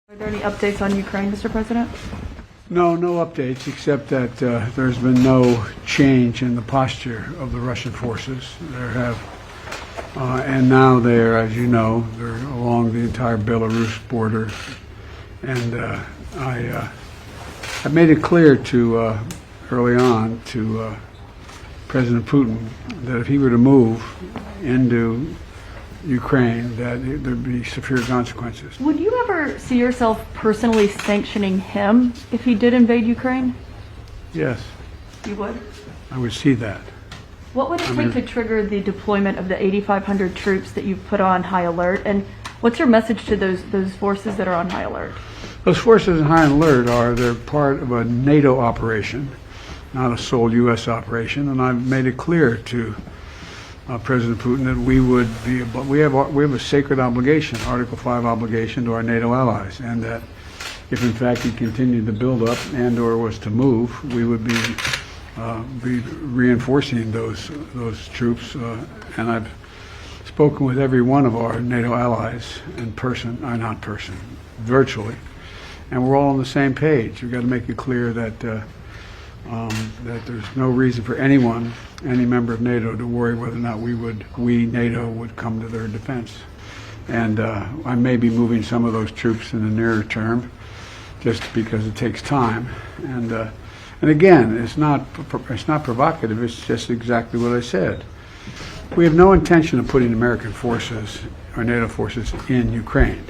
Are there any updates on Ukraine, Mr. President? No, no updates, except that there's been no change in the posture of the Russian forces. And now they're, as you know, they're along the entire Belarus border. And I made it clear to early on to President Putin that if he were to move into Ukraine, that there'd be severe consequences. Would you ever see yourself personally sanctioning him if he did invade Ukraine? Yes, You would? I would see that. What would it take to trigger the deployment of the 8,500 troops that you've put on high alert? And what's your message to those forces that are on high alert? Those forces on high alert they're part of a NATO operation, not a sole U.S. operation, and I've made it clear to President Putin that we have a sacred obligation, Article 5 obligation to our NATO allies, and that if in fact he continued to build up and/or was to move, we would be reinforcing those troops. And I've spoken with every one of our NATO allies in person, not person, virtually, and we're all on the same page. We've got to make it clear that that there's no reason for anyone, any member of NATO, to worry whether or not NATO would come to their defense. And I may be moving some of those troops in the nearer term, just because it takes time. And again, it's not provocative. It's just exactly what I said. We have no intention of putting American forces or NATO forces in Ukraine.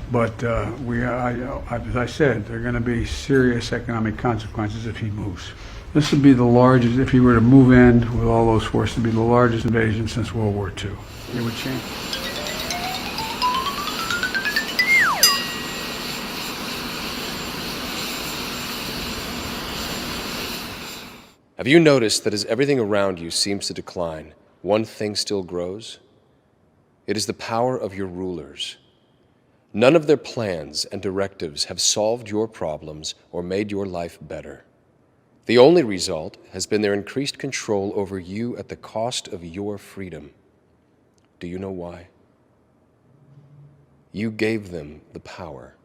But as I said, there are going to be serious economic consequences if he moves. This would be the largest, if he were to move in with all those forces, it would be the largest invasion since World War II. It would change. Have you noticed that as everything around you seems to decline, one thing still grows? It is the power of your rulers. None of their plans and directives have solved your problems or made your life better. The only result has been their increased control over you at the cost of your freedom. Do you know why? You gave them the power.